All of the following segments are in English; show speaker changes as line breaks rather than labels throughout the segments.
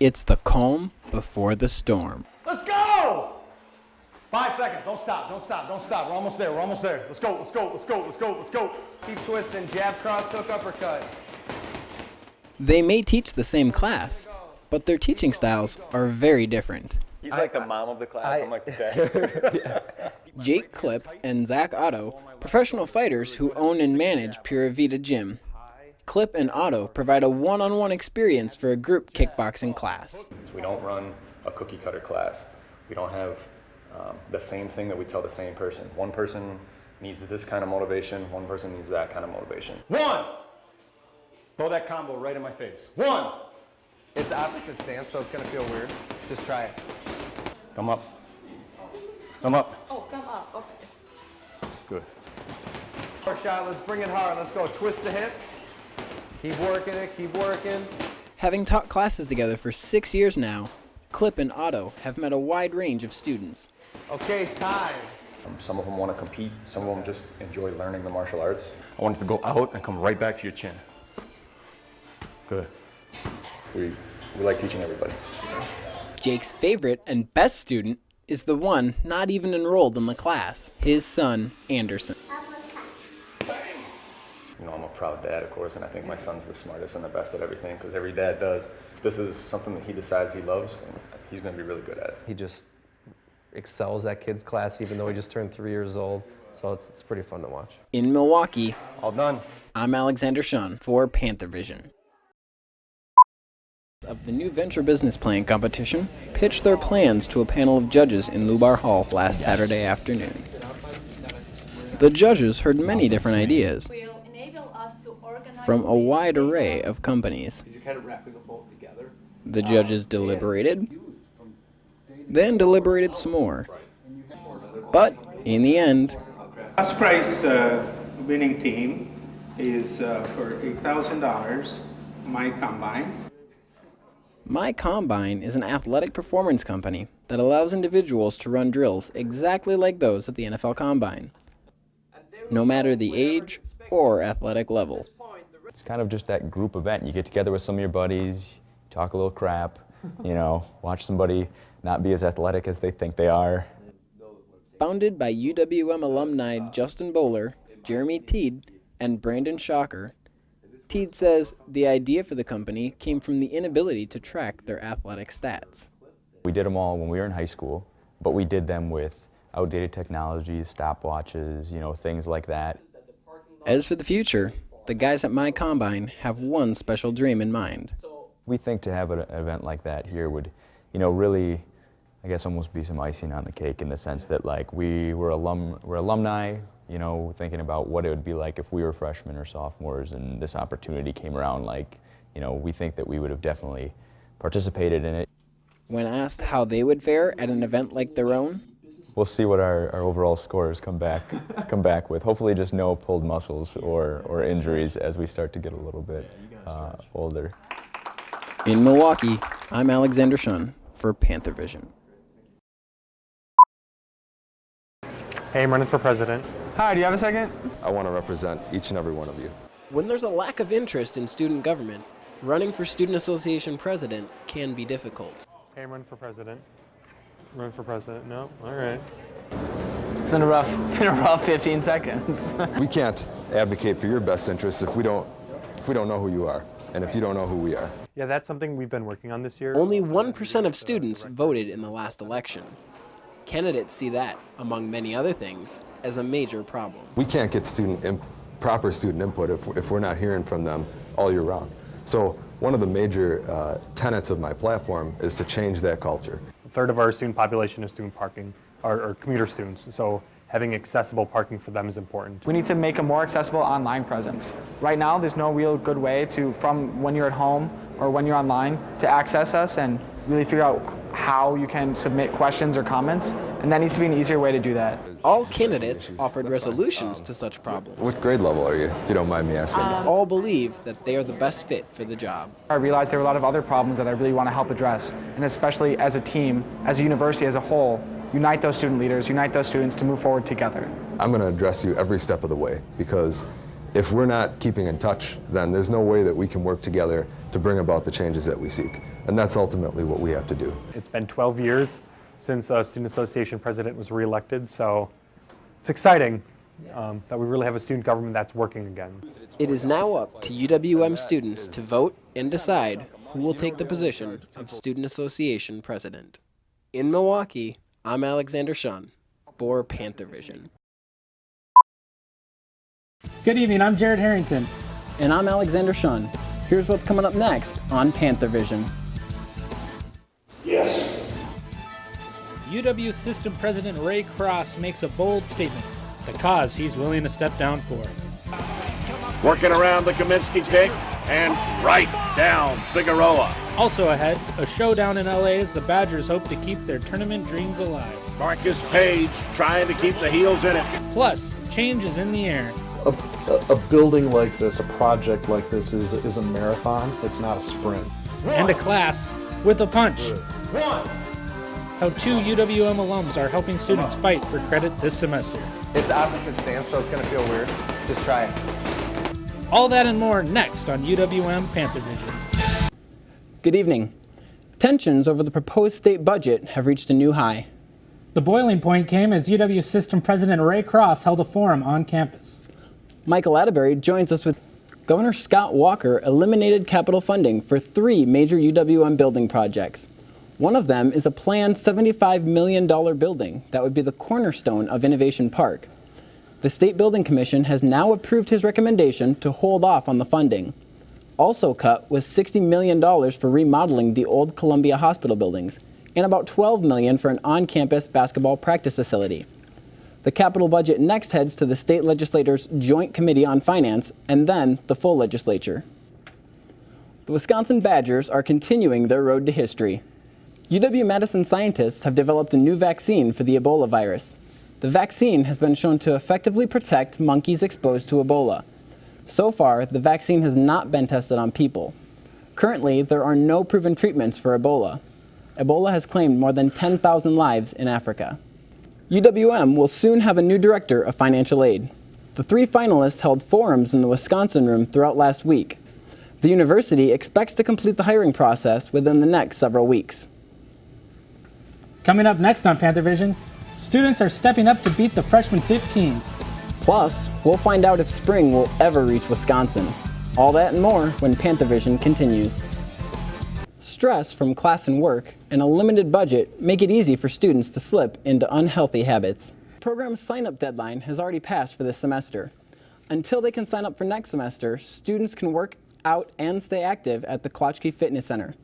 It's the calm before the storm.
Let's go! 5 seconds. Don't stop. Don't stop. Don't stop. We're almost there. We're almost there. Let's go. Let's go. Let's go. Let's go. Let's go.
Keep twisting. Jab, cross, hook, uppercut.
They may teach the same class, but their teaching styles are very different.
He's like the mom of the class. I'm like the dad.
Jake Clip and Zach Otto, professional fighters who own and manage Pura Vida Gym. Clip and Otto provide a one-on-one experience for a group kickboxing class.
We don't run a cookie cutter class. We don't have the same thing that we tell the same person. One person needs this kind of motivation, one person needs that kind of motivation.
One! Throw that combo right in my face. One!
It's opposite stance, so it's gonna feel weird. Just try it.
Come up. Come up.
Oh, come up, okay.
Good.
More shot, let's bring it hard. Let's go. Twist the hips. Keep working it, keep working.
Having taught classes together for 6 years now, Clip and Otto have met a wide range of students.
Okay, time.
Some of them want to compete, some of them just enjoy learning the martial arts.
I want it to go out and come right back to your chin. Good.
We like teaching everybody.
Jake's favorite and best student is the one not even enrolled in the class, his son, Anderson.
You know, I'm a proud dad, of course, and I think my son's the smartest and the best at everything, because every dad does. If this is something that he decides he loves, he's going to be really good at it.
He just excels at kids' class, even though he just turned 3 years old. So it's pretty fun to watch.
In Milwaukee,
All done.
I'm Alexander Shun for Panthervision. Of the new venture business plan competition pitched their plans to a panel of judges in Lubar Hall last Saturday afternoon. The judges heard many different ideas from a wide array of companies. The judges deliberated, then deliberated some more. But in the end,
First prize winning team is for $8,000, My Combine.
My Combine is an athletic performance company that allows individuals to run drills exactly like those at the NFL Combine, no matter the age or athletic level.
It's kind of just that group event. You get together with some of your buddies, talk a little crap, you know, watch somebody not be as athletic as they think they are.
Founded by UWM alumni Justin Bowler, Jeremy Teed, and Brandon Shocker, Teed says the idea for the company came from the inability to track their athletic stats.
We did them all when we were in high school, but we did them with outdated technologies, stopwatches, you know, things like that.
As for the future, the guys at My Combine have one special dream in mind.
We think to have an event like that here would, you know, really, I guess, almost be some icing on the cake in the sense that, like, we're alumni, you know, thinking about what it would be like if we were freshmen or sophomores and this opportunity came around. Like, you know, we think that we would have definitely participated in it.
When asked how they would fare at an event like their own,
we'll see what our overall scores come back with. Hopefully just no pulled muscles or injuries as we start to get a little bit older.
In Milwaukee, I'm Alexander Shun for Panthervision.
Hey, I'm running for president.
Hi, do you have a second?
I want to represent each and every one of you.
When there's a lack of interest in student government, running for Student Association president can be difficult.
Hey, I'm running for president. Run for president? No? All right.
It's been a rough 15 seconds.
We can't advocate for your best interests if we don't know who you are, and if you don't know who we are.
Yeah, that's something we've been working on this year.
Only 1% of students voted in the last election. Candidates see that, among many other things, as a major problem.
We can't get proper student input if we're not hearing from them all year round. So one of the major tenets of my platform is to change that culture.
A third of our student population is student parking, or commuter students, so having accessible parking for them is important.
We need to make a more accessible online presence. Right now, there's no real good way from when you're at home or when you're online to access us and really figure out how you can submit questions or comments, and that needs to be an easier way to do that.
All candidates offered resolutions to such problems.
What grade level are you, if you don't mind me asking?
All believe that they are the best fit for the job.
I realized there were a lot of other problems that I really want to help address, and especially as a team, as a university as a whole, unite those student leaders, unite those students to move forward together.
I'm going to address you every step of the way, because if we're not keeping in touch, then there's no way that we can work together to bring about the changes that we seek. And that's ultimately what we have to do.
It's been 12 years since a student association president was reelected, so it's exciting that we really have a student government that's working again.
It is now up to UWM students to vote and decide who will take the position of Student Association President. In Milwaukee, I'm Alexander Shun for Panthervision.
Good evening, I'm Jared Harrington.
And I'm Alexander Shun. Here's what's coming up next on Panthervision.
Yes.
UW System President Ray Cross makes a bold statement, the cause he's willing to step down for.
Working around the Kaminsky pick and right down Figueroa.
Also ahead, a showdown in LA as the Badgers hope to keep their tournament dreams alive.
Marcus Page trying to keep the heels in it.
Plus, change is in the air.
A building like this, a project like this is a marathon. It's not a sprint.
And a class with a punch.
One.
How 2 UWM alums are helping students fight for credit this semester.
It's opposite stance, so it's going to feel weird. Just try it.
All that and more next on UWM Panthervision.
Good evening. Tensions over the proposed state budget have reached a new high.
The boiling point came as UW System President Ray Cross held a forum on campus.
Michael Atterbury joins us with Governor Scott Walker eliminated capital funding for 3 major UWM building projects. One of them is a planned $75 million building that would be the cornerstone of Innovation Park. The State Building Commission has now approved his recommendation to hold off on the funding. Also cut was $60 million for remodeling the old Columbia Hospital buildings and about $12 million for an on-campus basketball practice facility. The capital budget next heads to the state legislature's Joint Committee on Finance and then the full legislature. The Wisconsin Badgers are continuing their road to history. UW-Madison scientists have developed a new vaccine for the Ebola virus. The vaccine has been shown to effectively protect monkeys exposed to Ebola. So far, the vaccine has not been tested on people. Currently, there are no proven treatments for Ebola. Ebola has claimed more than 10,000 lives in Africa. UWM will soon have a new director of financial aid. The 3 finalists held forums in the Wisconsin room throughout last week. The university expects to complete the hiring process within the next several weeks.
Coming up next on Panthervision, students are stepping up to beat the freshman 15.
Plus, we'll find out if spring will ever reach Wisconsin. All that and more when Panthervision continues. Stress from class and work and a limited budget make it easy for students to slip into unhealthy habits. The program's sign-up deadline has already passed for this semester. Until they can sign up for next semester, students can work out and stay active at the Klotchke Fitness Center.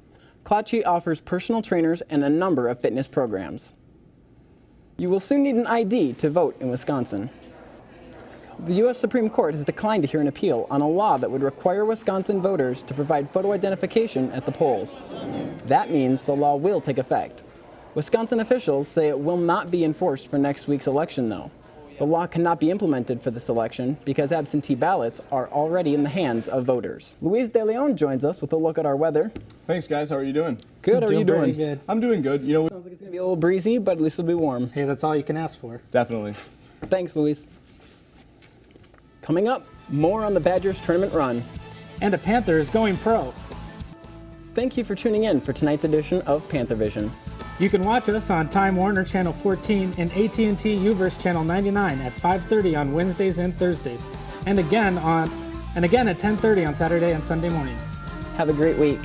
Klotchke offers personal trainers and a number of fitness programs. You will soon need an ID to vote in Wisconsin. The U.S. Supreme Court has declined to hear an appeal on a law that would require Wisconsin voters to provide photo identification at the polls. That means the law will take effect. Wisconsin officials say it will not be enforced for next week's election, though. The law cannot be implemented for this election because absentee ballots are already in the hands of voters. Luis De Leon joins us with a look at our weather.
Thanks, guys. How are you doing?
Good. How are you doing?
Good.
I'm doing good. You know,
Sounds like it's going to be a little breezy, but at least it'll be warm.
Hey, that's all you can ask for.
definitely.
Thanks, Luis. Coming up, more on the Badgers tournament run.
And a Panther is going pro.
Thank you for tuning in for tonight's edition of Panthervision.
You can watch us on Time Warner Channel 14 and AT&T Uverse Channel 99 at 5:30 on Wednesdays and Thursdays, and again at 10:30 on Saturday and Sunday mornings.
Have a great week.